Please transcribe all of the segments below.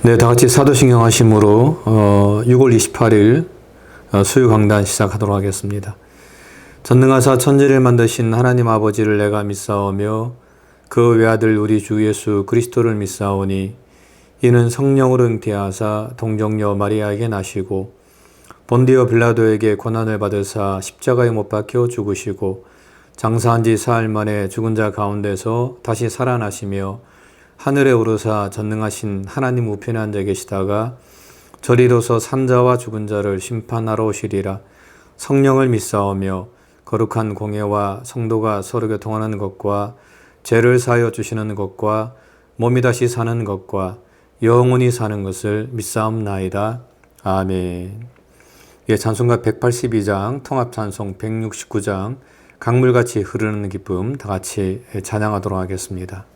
네, 다 같이 사도신경 하심으로 6월 28일 수요 강단 시작하도록 하겠습니다. 전능하사 천지를 만드신 하나님 아버지를 내가 믿사오며 그 외아들 우리 주 예수 그리스도를 믿사오니 이는 성령으로 잉태하사 동정녀 마리아에게 나시고 본디오 빌라도에게 고난을 받으사 십자가에 못 박혀 죽으시고 장사한 지 사흘 만에 죽은 자 가운데서 다시 살아나시며 하늘에 오르사 전능하신 하나님 우편에 앉아 계시다가 저리로서 산자와 죽은 자를 심판하러 오시리라. 성령을 믿사오며 거룩한 공예와 성도가 서로 교통하는 것과 죄를 사하여 주시는 것과 몸이 다시 사는 것과 영원히 사는 것을 믿사옵나이다. 아멘. 예, 찬송가 182장, 통합찬송 169장, 강물같이 흐르는 기쁨 다 같이 찬양하도록 하겠습니다.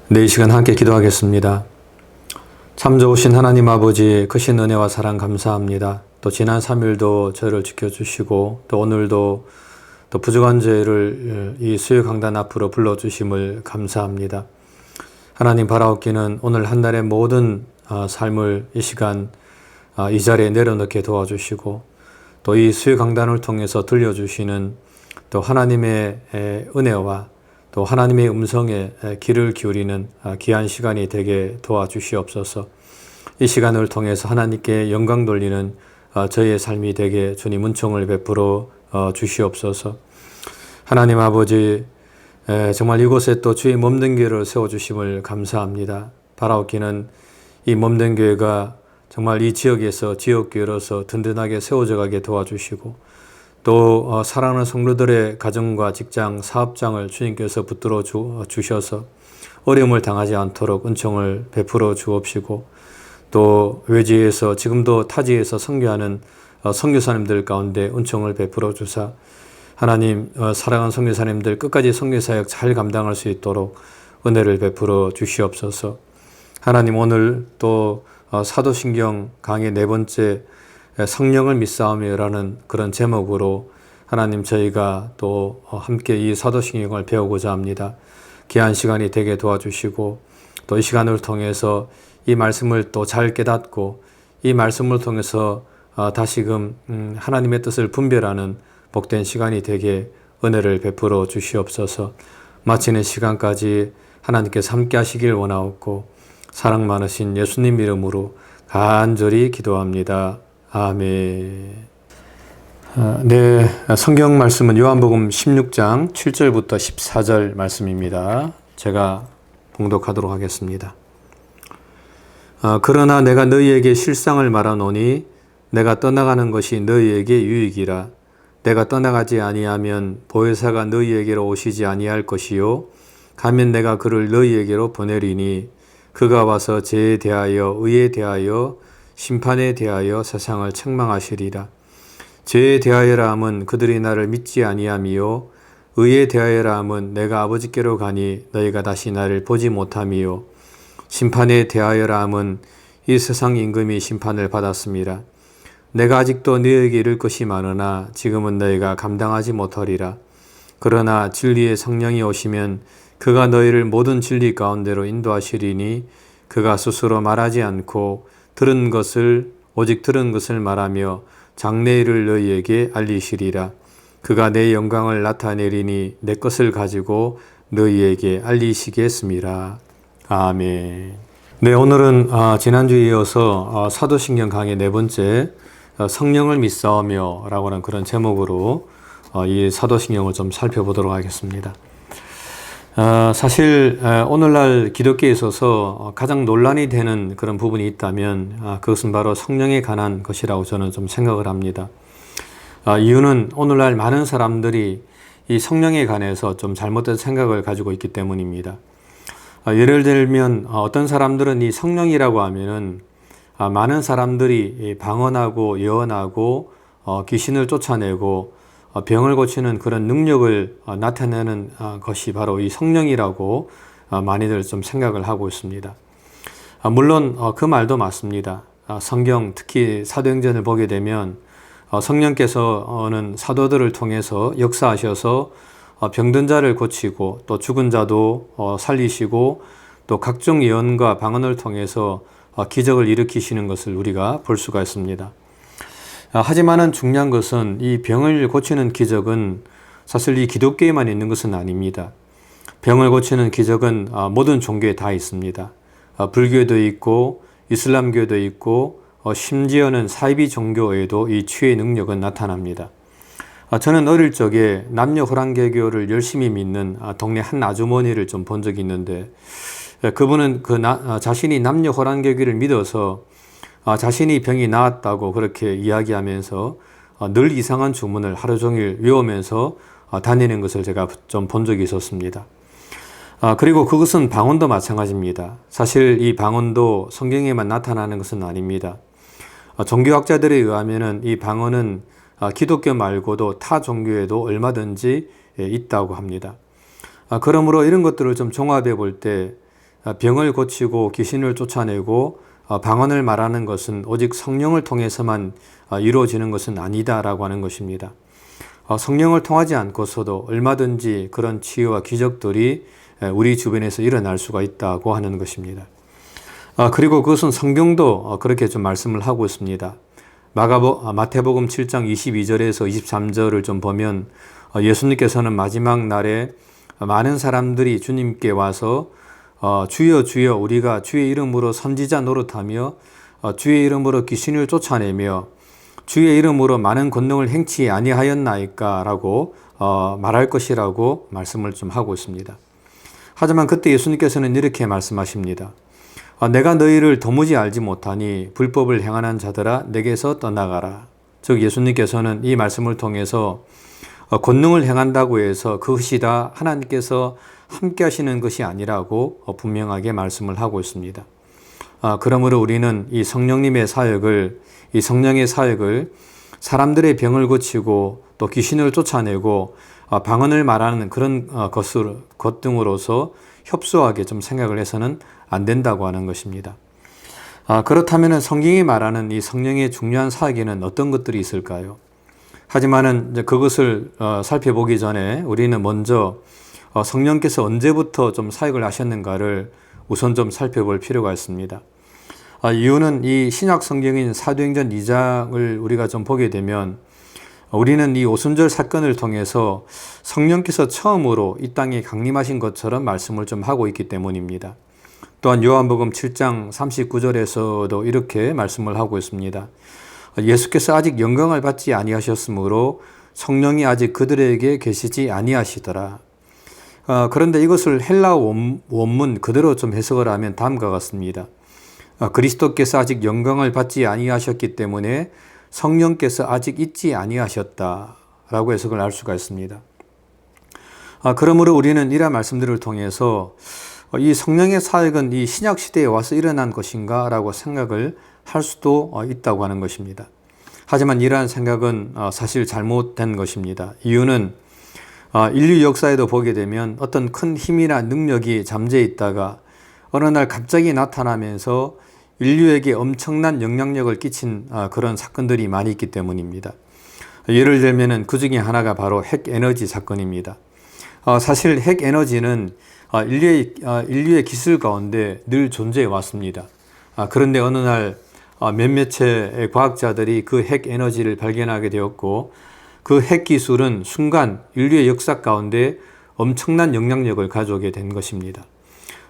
네, 이 시간 함께 기도하겠습니다. 참 좋으신 하나님 아버지 크신 은혜와 사랑 감사합니다. 또 지난 3일도 저를 지켜주시고 또 오늘도 또 부족한 저희를 이 수요 강단 앞으로 불러주심을 감사합니다. 하나님 바라옵기는 오늘 한 날의 모든 삶을 이 시간 이 자리에 내려놓게 도와주시고 또 이 수요 강단을 통해서 들려주시는 또 하나님의 은혜와 또 하나님의 음성에 귀를 기울이는 귀한 시간이 되게 도와주시옵소서. 이 시간을 통해서 하나님께 영광 돌리는 저희의 삶이 되게 주님 은총을 베풀어 주시옵소서. 하나님 아버지, 정말 이곳에 또 주의 몸된 교회를 세워주심을 감사합니다. 바라옵기는 이 몸된 교회가 정말 이 지역에서 지역교회로서 든든하게 세워져 가게 도와주시고 또 사랑하는 성도들의 가정과 직장, 사업장을 주님께서 붙들어 주셔서 어려움을 당하지 않도록 은총을 베풀어 주옵시고, 또 외지에서 지금도 타지에서 선교하는 선교사님들 가운데 은총을 베풀어 주사 하나님 사랑하는 선교사님들 끝까지 선교사역 잘 감당할 수 있도록 은혜를 베풀어 주시옵소서. 하나님, 오늘 또 사도신경 강의 4번째 성령을 믿사오며라는 그런 제목으로 하나님, 저희가 또 함께 이 사도신경을 배우고자 합니다. 귀한 시간이 되게 도와주시고, 또 이 시간을 통해서 이 말씀을 또 잘 깨닫고, 이 말씀을 통해서 다시금 하나님의 뜻을 분별하는 복된 시간이 되게 은혜를 베풀어 주시옵소서. 마치는 시간까지 하나님께서 함께 하시길 원하옵고, 사랑 많으신 예수님 이름으로 간절히 기도합니다. 아멘. 네, 성경 말씀은 요한복음 16장 7절부터 14절 말씀입니다. 제가 봉독하도록 하겠습니다. 그러나 내가 너희에게 실상을 말하노니 내가 떠나가는 것이 너희에게 유익이라. 내가 떠나가지 아니하면 보혜사가 너희에게로 오시지 아니할 것이요 가면 내가 그를 너희에게로 보내리니 그가 와서 죄에 대하여 의에 대하여 심판에 대하여 세상을 책망하시리라. 죄에 대하여라 함은 그들이 나를 믿지 아니함이요 의에 대하여라 함은 내가 아버지께로 가니 너희가 다시 나를 보지 못함이요 심판에 대하여라 함은 이 세상 임금이 심판을 받았습니다. 내가 아직도 너희에게 이를 것이 많으나 지금은 너희가 감당하지 못하리라. 그러나 진리의 성령이 오시면 그가 너희를 모든 진리 가운데로 인도하시리니 그가 스스로 말하지 않고 오직 들은 것을 말하며 장래일을 너희에게 알리시리라. 그가 내 영광을 나타내리니 내 것을 가지고 너희에게 알리시겠습니다. 아멘. 네, 오늘은 지난주에 이어서 사도신경 강의 4번째 성령을 믿사오며 라고 하는 그런 제목으로 이 사도신경을 좀 살펴보도록 하겠습니다. 사실 오늘날 기독교에 있어서 가장 논란이 되는 그런 부분이 있다면 그것은 바로 성령에 관한 것이라고 저는 좀 생각을 합니다. 이유는 오늘날 많은 사람들이 이 성령에 관해서 좀 잘못된 생각을 가지고 있기 때문입니다. 예를 들면 어떤 사람들은 이 성령이라고 하면은 많은 사람들이 방언하고 예언하고 귀신을 쫓아내고 병을 고치는 그런 능력을 나타내는 것이 바로 이 성령이라고 많이들 좀 생각을 하고 있습니다. 물론 그 말도 맞습니다. 성경, 특히 사도행전을 보게 되면 성령께서는 사도들을 통해서 역사하셔서 병든 자를 고치고 또 죽은 자도 살리시고 또 각종 예언과 방언을 통해서 기적을 일으키시는 것을 우리가 볼 수가 있습니다. 하지만은 중요한 것은 이 병을 고치는 기적은 사실 이 기독교에만 있는 것은 아닙니다. 병을 고치는 기적은 모든 종교에 다 있습니다. 불교에도 있고 이슬람교에도 있고 심지어는 사이비 종교에도 이 치유의 능력은 나타납니다. 저는 어릴 적에 남녀 호랑개교를 열심히 믿는 동네 한 아주머니를 좀 본 적이 있는데, 그분은 자신이 남녀 호랑개교를 믿어서 자신이 병이 나았다고 그렇게 이야기하면서 늘 이상한 주문을 하루 종일 외우면서 다니는 것을 제가 좀 본 적이 있었습니다. 그리고 그것은 방언도 마찬가지입니다. 사실 이 방언도 성경에만 나타나는 것은 아닙니다. 종교학자들에 의하면은 이 방언은 기독교 말고도 타 종교에도 얼마든지 있다고 합니다. 그러므로 이런 것들을 좀 종합해 볼 때 병을 고치고 귀신을 쫓아내고 방언을 말하는 것은 오직 성령을 통해서만 이루어지는 것은 아니다라고 하는 것입니다. 성령을 통하지 않고서도 얼마든지 그런 치유와 기적들이 우리 주변에서 일어날 수가 있다고 하는 것입니다. 그리고 그것은 성경도 그렇게 좀 말씀을 하고 있습니다. 마태복음 7장 22절에서 23절을 좀 보면 예수님께서는 마지막 날에 많은 사람들이 주님께 와서 주여 주여 우리가 주의 이름으로 선지자 노릇하며 주의 이름으로 귀신을 쫓아내며 주의 이름으로 많은 권능을 행치 아니하였나이까 라고 말할 것이라고 말씀을 좀 하고 있습니다. 하지만 그때 예수님께서는 이렇게 말씀하십니다. 내가 너희를 도무지 알지 못하니 불법을 행하는 자들아 내게서 떠나가라. 즉 예수님께서는 이 말씀을 통해서 권능을 행한다고 해서 그것이 다 하나님께서 함께 하시는 것이 아니라고 분명하게 말씀을 하고 있습니다. 그러므로 우리는 이 성령님의 사역을, 이 성령의 사역을 사람들의 병을 고치고 또 귀신을 쫓아내고 방언을 말하는 그런 것 등으로서 협소하게 좀 생각을 해서는 안 된다고 하는 것입니다. 그렇다면 성경이 말하는 이 성령의 중요한 사역에는 어떤 것들이 있을까요? 하지만은 이제 그것을 살펴보기 전에 우리는 먼저 성령께서 언제부터 좀 사역을 하셨는가를 우선 좀 살펴볼 필요가 있습니다. 이유는 이 신약 성경인 사도행전 2장을 우리가 좀 보게 되면 우리는 이 오순절 사건을 통해서 성령께서 처음으로 이 땅에 강림하신 것처럼 말씀을 좀 하고 있기 때문입니다. 또한 요한복음 7장 39절에서도 이렇게 말씀을 하고 있습니다. 예수께서 아직 영광을 받지 아니하셨으므로 성령이 아직 그들에게 계시지 아니하시더라. 그런데 이것을 헬라어 원문 그대로 좀 해석을 하면 다음과 같습니다. 그리스도께서 아직 영광을 받지 아니하셨기 때문에 성령께서 아직 있지 아니하셨다라고 해석을 할 수가 있습니다. 그러므로 우리는 이러한 말씀들을 통해서 이 성령의 사역은 이 신약 시대에 와서 일어난 것인가 라고 생각을 할 수도 있다고 하는 것입니다. 하지만 이러한 생각은 사실 잘못된 것입니다. 이유는 인류 역사에도 보게 되면 어떤 큰 힘이나 능력이 잠재해 있다가 어느 날 갑자기 나타나면서 인류에게 엄청난 영향력을 끼친 그런 사건들이 많이 있기 때문입니다. 예를 들면 그 중에 하나가 바로 핵에너지 사건입니다. 사실 핵에너지는 인류의 기술 가운데 늘 존재해 왔습니다. 그런데 어느 날 몇몇의 과학자들이 그 핵에너지를 발견하게 되었고 그 핵기술은 순간 인류의 역사 가운데 엄청난 영향력을 가져오게 된 것입니다.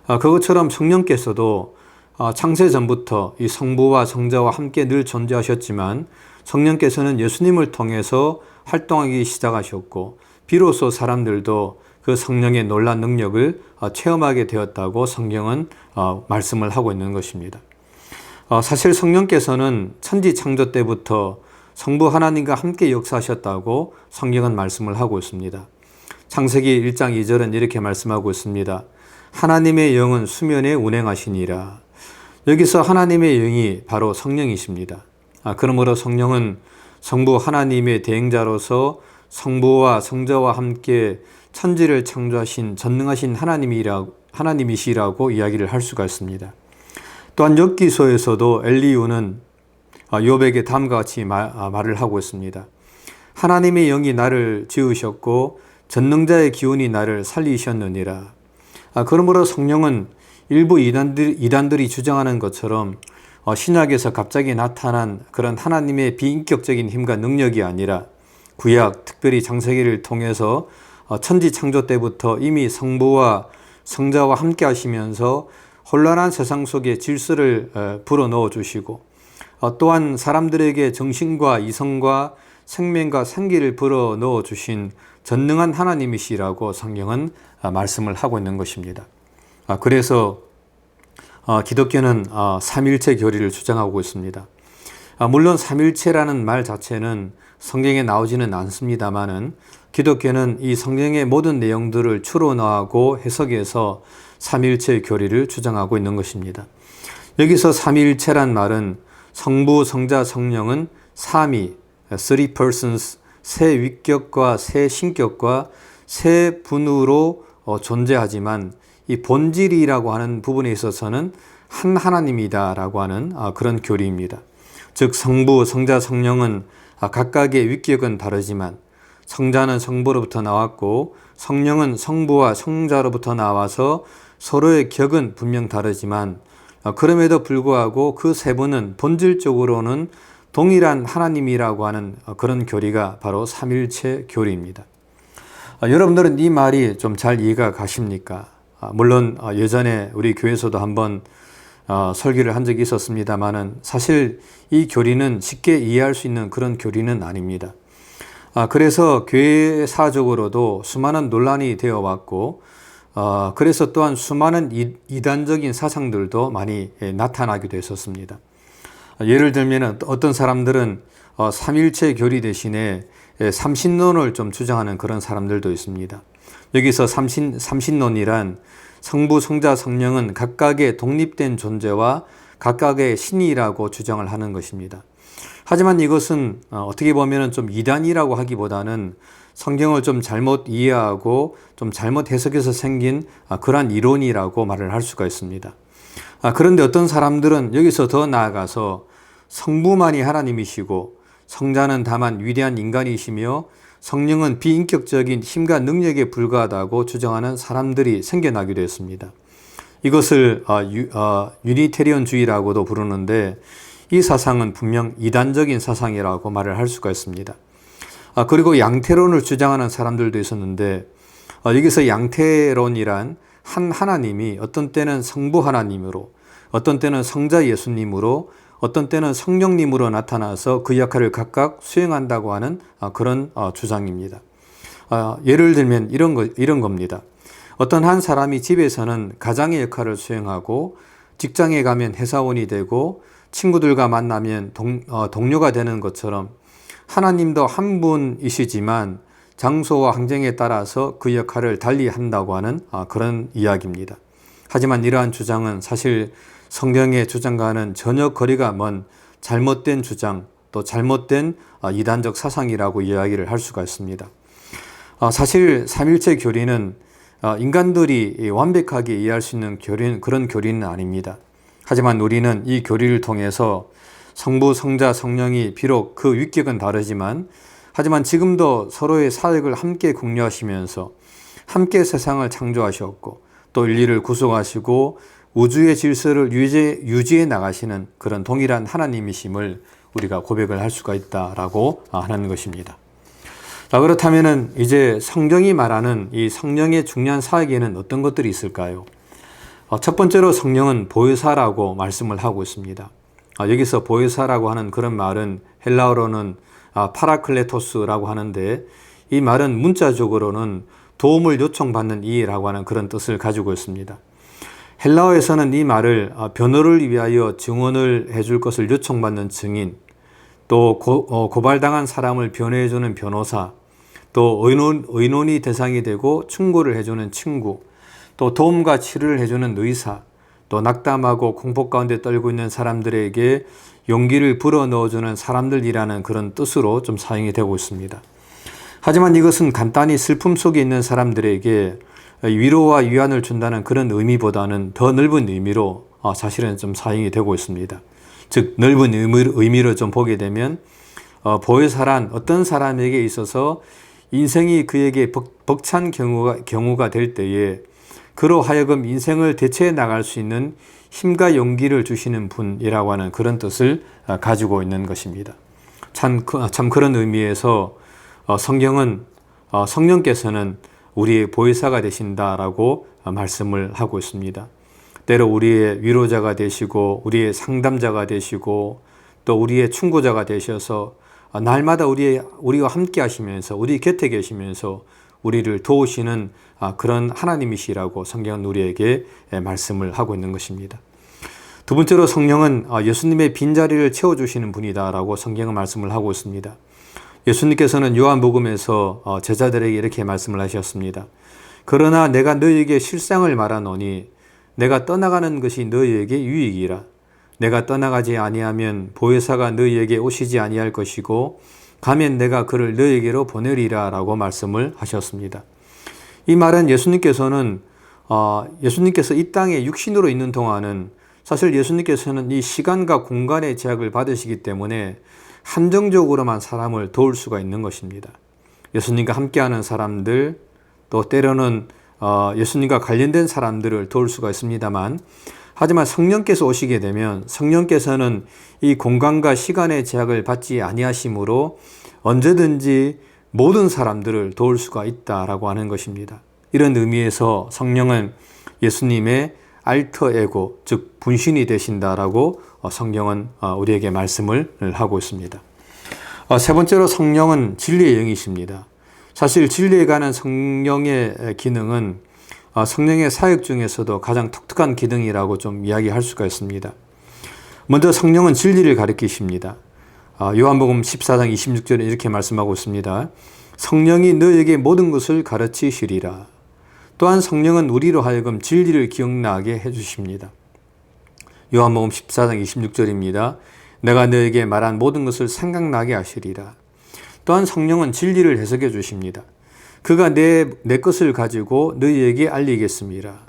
그것처럼 성령께서도 창세 전부터 이 성부와 성자와 함께 늘 존재하셨지만 성령께서는 예수님을 통해서 활동하기 시작하셨고 비로소 사람들도 그 성령의 놀라운 능력을 체험하게 되었다고 성경은 말씀을 하고 있는 것입니다. 사실 성령께서는 천지 창조 때부터 성부 하나님과 함께 역사하셨다고 성경은 말씀을 하고 있습니다. 창세기 1장 2절은 이렇게 말씀하고 있습니다. 하나님의 영은 수면에 운행하시니라. 여기서 하나님의 영이 바로 성령이십니다. 그러므로 성령은 성부 하나님의 대행자로서 성부와 성자와 함께 천지를 창조하신 전능하신 하나님이시라고 이야기를 할 수가 있습니다. 또한 욥기서에서도 엘리후는 욥에게 다음과 같이 말을 하고 있습니다. 하나님의 영이 나를 지으셨고 전능자의 기운이 나를 살리셨느니라. 그러므로 성령은 일부 이단들이 주장하는 것처럼 신약에서 갑자기 나타난 그런 하나님의 비인격적인 힘과 능력이 아니라 구약 특별히 창세기를 통해서 천지 창조 때부터 이미 성부와 성자와 함께 하시면서 혼란한 세상 속에 질서를 불어넣어 주시고 또한 사람들에게 정신과 이성과 생명과 생기를 불어넣어 주신 전능한 하나님이시라고 성경은 말씀을 하고 있는 것입니다. 그래서 기독교는 삼일체 교리를 주장하고 있습니다. 물론 삼일체라는 말 자체는 성경에 나오지는 않습니다만은 기독교는 이 성경의 모든 내용들을 추론하고 해석해서 삼일체 교리를 주장하고 있는 것입니다. 여기서 삼일체란 말은 성부, 성자, 성령은 삼위, three persons, 세 위격과 세 신격과 세 분으로 존재하지만 이 본질이라고 하는 부분에 있어서는 한 하나님이다라고 하는 그런 교리입니다. 즉 성부, 성자, 성령은 각각의 위격은 다르지만 성자는 성부로부터 나왔고 성령은 성부와 성자로부터 나와서 서로의 격은 분명 다르지만 그럼에도 불구하고 그 세 분은 본질적으로는 동일한 하나님이라고 하는 그런 교리가 바로 삼일체 교리입니다. 여러분들은 이 말이 좀 잘 이해가 가십니까? 물론 예전에 우리 교회에서도 한번 설교를 한 적이 있었습니다만은 사실 이 교리는 쉽게 이해할 수 있는 그런 교리는 아닙니다. 그래서 교회사적으로도 수많은 논란이 되어 왔고 그래서 또한 수많은 이단적인 사상들도 많이 나타나기도 했었습니다. 예를 들면 어떤 사람들은 삼일체 교리 대신에 삼신론을 좀 주장하는 그런 사람들도 있습니다. 여기서 삼신론이란 성부, 성자, 성령은 각각의 독립된 존재와 각각의 신이라고 주장을 하는 것입니다. 하지만 이것은 어떻게 보면 좀 이단이라고 하기보다는 성경을 좀 잘못 이해하고 좀 잘못 해석해서 생긴 그러한 이론이라고 말을 할 수가 있습니다. 그런데 어떤 사람들은 여기서 더 나아가서 성부만이 하나님이시고 성자는 다만 위대한 인간이시며 성령은 비인격적인 힘과 능력에 불과하다고 주장하는 사람들이 생겨나기도 했습니다. 이것을 유니테리언주의라고도 부르는데 이 사상은 분명 이단적인 사상이라고 말을 할 수가 있습니다. 그리고 양태론을 주장하는 사람들도 있었는데 여기서 양태론이란 한 하나님이 어떤 때는 성부 하나님으로, 어떤 때는 성자 예수님으로, 어떤 때는 성령님으로 나타나서 그 역할을 각각 수행한다고 하는 그런 주장입니다. 예를 들면 이런 겁니다. 어떤 한 사람이 집에서는 가장의 역할을 수행하고 직장에 가면 회사원이 되고 친구들과 만나면 동료가 되는 것처럼 하나님도 한 분이시지만 장소와 환경에 따라서 그 역할을 달리 한다고 하는 그런 이야기입니다. 하지만 이러한 주장은 사실 성경의 주장과는 전혀 거리가 먼 잘못된 주장, 또 잘못된 이단적 사상이라고 이야기를 할 수가 있습니다. 사실 삼일체 교리는 인간들이 완벽하게 이해할 수 있는 그런 교리는 아닙니다. 하지만 우리는 이 교리를 통해서 성부, 성자, 성령이 비록 그 위격은 다르지만 하지만 지금도 서로의 사역을 함께 공유하시면서 함께 세상을 창조하셨고 또 인류를 구속하시고 우주의 질서를 유지해 나가시는 그런 동일한 하나님이심을 우리가 고백을 할 수가 있다라고 하는 것입니다. 자, 그렇다면은 이제 성경이 말하는 이 성령의 중요한 사역에는 어떤 것들이 있을까요? 첫 번째로 성령은 보혜사라고 말씀을 하고 있습니다. 여기서 보혜사라고 하는 그런 말은 헬라어로는 파라클레토스라고 하는데 이 말은 문자적으로는 도움을 요청받는 이라고 하는 그런 뜻을 가지고 있습니다. 헬라어에서는 이 말을 변호를 위하여 증언을 해줄 것을 요청받는 증인, 또 고발당한 사람을 변호해주는 변호사, 또 의논이 대상이 되고 충고를 해주는 친구, 또 도움과 치료를 해주는 의사, 또 낙담하고 공포 가운데 떨고 있는 사람들에게 용기를 불어넣어주는 사람들이라는 그런 뜻으로 좀 사용이 되고 있습니다. 하지만 이것은 간단히 슬픔 속에 있는 사람들에게 위로와 위안을 준다는 그런 의미보다는 더 넓은 의미로 사실은 좀 사용이 되고 있습니다. 즉 넓은 의미로 좀 보게 되면 보혜사란 어떤 사람에게 있어서 인생이 그에게 벅찬 경우가 될 때에 그로 하여금 인생을 대체해 나갈 수 있는 힘과 용기를 주시는 분이라고 하는 그런 뜻을 가지고 있는 것입니다. 참 그런 의미에서 성령께서는 우리의 보혜사가 되신다라고 말씀을 하고 있습니다. 때로 우리의 위로자가 되시고 우리의 상담자가 되시고 또 우리의 충고자가 되셔서 날마다 우리와 함께 하시면서 우리 곁에 계시면서 우리를 도우시는 그런 하나님이시라고 성경은 우리에게 말씀을 하고 있는 것입니다. 두 번째로 성령은 예수님의 빈자리를 채워주시는 분이다라고 성경은 말씀을 하고 있습니다. 예수님께서는 요한복음에서 제자들에게 이렇게 말씀을 하셨습니다. 그러나 내가 너희에게 실상을 말하노니 내가 떠나가는 것이 너희에게 유익이라. 내가 떠나가지 아니하면 보혜사가 너희에게 오시지 아니할 것이고 가면 내가 그를 너희에게로 보내리라 라고 말씀을 하셨습니다. 이 말은 예수님께서 이 땅에 육신으로 있는 동안은 사실 예수님께서는 이 시간과 공간의 제약을 받으시기 때문에 한정적으로만 사람을 도울 수가 있는 것입니다. 예수님과 함께하는 사람들, 또 때로는 예수님과 관련된 사람들을 도울 수가 있습니다만, 하지만 성령께서 오시게 되면 성령께서는 이 공간과 시간의 제약을 받지 아니하심으로 언제든지 모든 사람들을 도울 수가 있다라고 하는 것입니다. 이런 의미에서 성령은 예수님의 알터 에고, 즉 분신이 되신다라고 성경은 우리에게 말씀을 하고 있습니다. 세 번째로 성령은 진리의 영이십니다. 사실 진리에 관한 성령의 기능은 성령의 사역 중에서도 가장 독특한 기능이라고 좀 이야기할 수가 있습니다. 먼저 성령은 진리를 가리키십니다. 요한복음 14장 26절에 이렇게 말씀하고 있습니다. 성령이 너에게 모든 것을 가르치시리라. 또한 성령은 우리로 하여금 진리를 기억나게 해주십니다. 요한복음 14장 26절입니다. 내가 너에게 말한 모든 것을 생각나게 하시리라. 또한 성령은 진리를 해석해 주십니다. 그가 내 것을 가지고 너희에게 알리겠습니다.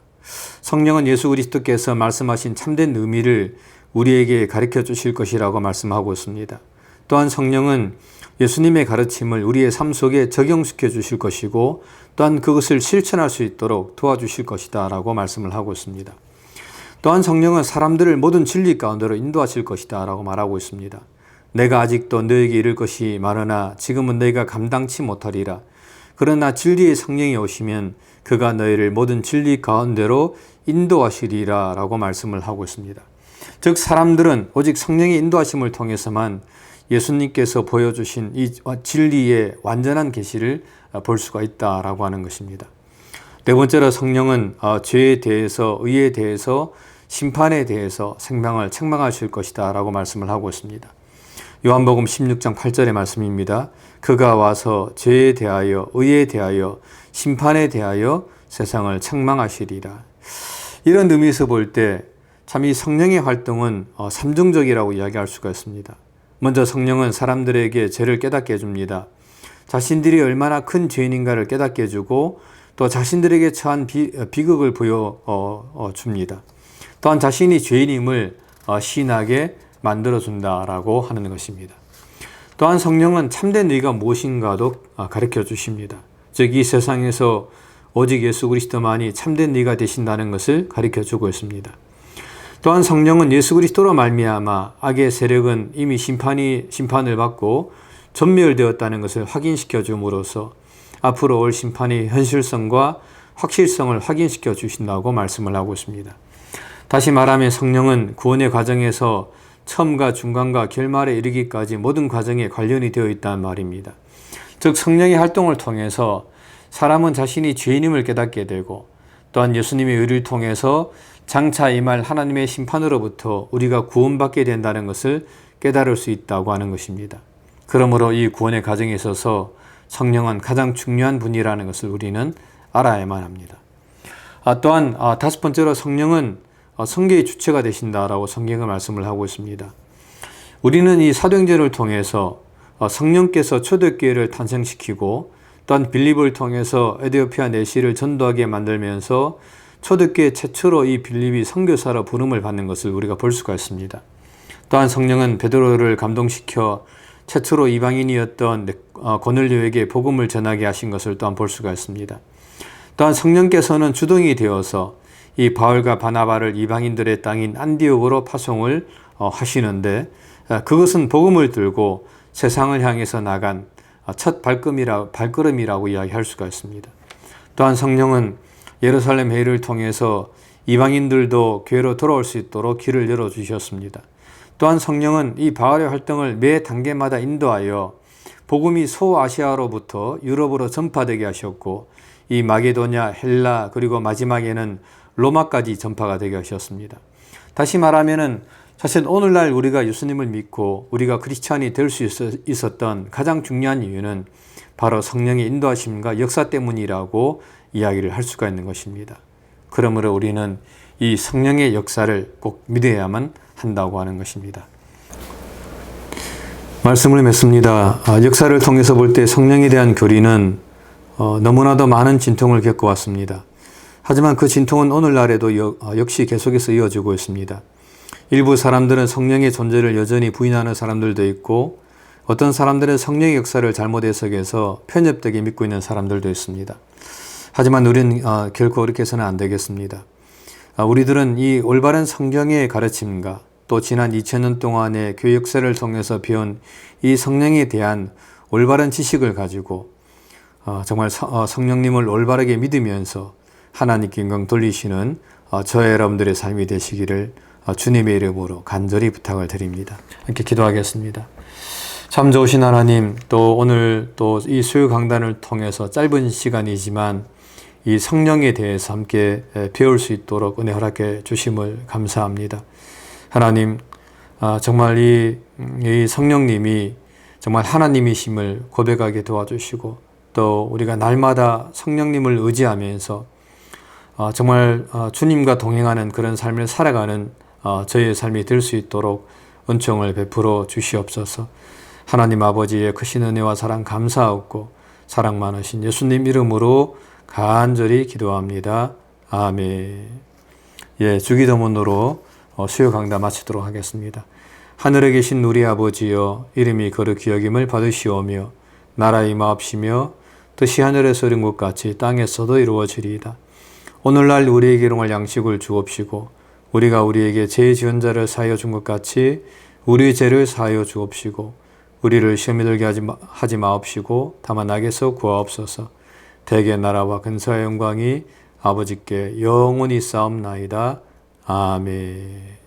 성령은 예수 그리스도께서 말씀하신 참된 의미를 우리에게 가르쳐 주실 것이라고 말씀하고 있습니다. 또한 성령은 예수님의 가르침을 우리의 삶 속에 적용시켜 주실 것이고 또한 그것을 실천할 수 있도록 도와주실 것이다 라고 말씀을 하고 있습니다. 또한 성령은 사람들을 모든 진리 가운데로 인도하실 것이다 라고 말하고 있습니다. 내가 아직도 너에게 이를 것이 많으나 지금은 너희가 감당치 못하리라. 그러나 진리의 성령이 오시면 그가 너희를 모든 진리 가운데로 인도하시리라 라고 말씀을 하고 있습니다. 즉 사람들은 오직 성령의 인도하심을 통해서만 예수님께서 보여주신 이 진리의 완전한 계시를 볼 수가 있다라고 하는 것입니다. 네 번째로 성령은 죄에 대해서, 의에 대해서, 심판에 대해서 생명을 책망하실 것이다 라고 말씀을 하고 있습니다. 요한복음 16장 8절의 말씀입니다. 그가 와서 죄에 대하여, 의에 대하여, 심판에 대하여 세상을 책망하시리라. 이런 의미에서 볼 때 참 이 성령의 활동은 삼중적이라고 이야기할 수가 있습니다. 먼저 성령은 사람들에게 죄를 깨닫게 해줍니다. 자신들이 얼마나 큰 죄인인가를 깨닫게 해주고 또 자신들에게 처한 비극을 보여줍니다. 또한 자신이 죄인임을 시인하게 만들어준다라고 하는 것입니다. 또한 성령은 참된 의가 무엇인가도 가르쳐 주십니다. 즉 이 세상에서 오직 예수 그리스도만이 참된 의가 되신다는 것을 가르쳐 주고 있습니다. 또한 성령은 예수 그리스도로 말미암아 악의 세력은 이미 심판을 받고 전멸되었다는 것을 확인시켜 줌으로써 앞으로 올 심판의 현실성과 확실성을 확인시켜 주신다고 말씀을 하고 있습니다. 다시 말하면 성령은 구원의 과정에서 처음과 중간과 결말에 이르기까지 모든 과정에 관련이 되어 있다는 말입니다. 즉 성령의 활동을 통해서 사람은 자신이 죄인임을 깨닫게 되고 또한 예수님의 의를 통해서 장차 임할 하나님의 심판으로부터 우리가 구원받게 된다는 것을 깨달을 수 있다고 하는 것입니다. 그러므로 이 구원의 과정에 있어서 성령은 가장 중요한 분이라는 것을 우리는 알아야만 합니다. 또한 다섯 번째로 성령은 성계의 주체가 되신다라고 성경은 말씀을 하고 있습니다. 우리는 이 사도행전을 통해서 성령께서 초대교회를 탄생시키고 또한 빌립을 통해서 에디오피아 내시를 전도하게 만들면서 초대교회 최초로 이 빌립이 선교사로 부름을 받는 것을 우리가 볼 수가 있습니다. 또한 성령은 베드로를 감동시켜 최초로 이방인이었던 고넬료에게 복음을 전하게 하신 것을 또한 볼 수가 있습니다. 또한 성령께서는 주동이 되어서 이 바울과 바나바를 이방인들의 땅인 안디옥으로 파송을 하시는데 그것은 복음을 들고 세상을 향해서 나간 첫 발걸음이라고 이야기할 수가 있습니다. 또한 성령은 예루살렘 회의를 통해서 이방인들도 교회로 돌아올 수 있도록 길을 열어주셨습니다. 또한 성령은 이 바울의 활동을 매 단계마다 인도하여 복음이 소아시아로부터 유럽으로 전파되게 하셨고 이 마게도냐, 헬라 그리고 마지막에는 로마까지 전파가 되게 하셨습니다. 다시 말하면은 사실 오늘날 우리가 예수님을 믿고 우리가 크리스찬이 될 수 있었던 가장 중요한 이유는 바로 성령의 인도하심과 역사 때문이라고 이야기를 할 수가 있는 것입니다. 그러므로 우리는 이 성령의 역사를 꼭 믿어야만 한다고 하는 것입니다. 말씀을 맺습니다. 역사를 통해서 볼 때 성령에 대한 교리는 너무나도 많은 진통을 겪어왔습니다. 하지만 그 진통은 오늘날에도 역시 계속해서 이어지고 있습니다. 일부 사람들은 성령의 존재를 여전히 부인하는 사람들도 있고 어떤 사람들은 성령의 역사를 잘못 해석해서 편협되게 믿고 있는 사람들도 있습니다. 하지만 우리는 결코 그렇게 해서는 안 되겠습니다. 우리들은 이 올바른 성경의 가르침과 또 지난 2000년 동안의 교회 역사를 통해서 배운 이 성령에 대한 올바른 지식을 가지고 정말 성령님을 올바르게 믿으면서 하나님께 영광 돌리시는 저와 여러분들의 삶이 되시기를 주님의 이름으로 간절히 부탁을 드립니다. 이렇게 기도하겠습니다. 참 좋으신 하나님, 또 오늘 또 이 수요 강단을 통해서 짧은 시간이지만 이 성령에 대해서 함께 배울 수 있도록 은혜 허락해 주심을 감사합니다. 하나님, 정말 이 이 성령님이 정말 하나님이심을 고백하게 도와주시고 또 우리가 날마다 성령님을 의지하면서 정말 주님과 동행하는 그런 삶을 살아가는 저희의 삶이 될 수 있도록 은총을 베풀어 주시옵소서. 하나님 아버지의 크신 은혜와 사랑 감사하고 사랑 많으신 예수님 이름으로 간절히 기도합니다. 아멘. 예, 주기도문으로 수요 강단 마치도록 하겠습니다. 하늘에 계신 우리 아버지여, 이름이 거룩히 여김을 받으시오며 나라의 임하옵시며 뜻이 하늘에서 이룬 것 같이 땅에서도 이루어지리이다. 오늘날 우리에게 일용할 양식을 주옵시고 우리가 우리에게 죄 지은 자를 사하여 준 것 같이 우리 죄를 사하여 주옵시고 우리를 시험에 들게 하지 마옵시고 다만 악에서 구하옵소서. 대개 나라와 근사의 영광이 아버지께 영원히 싸움나이다. 아멘.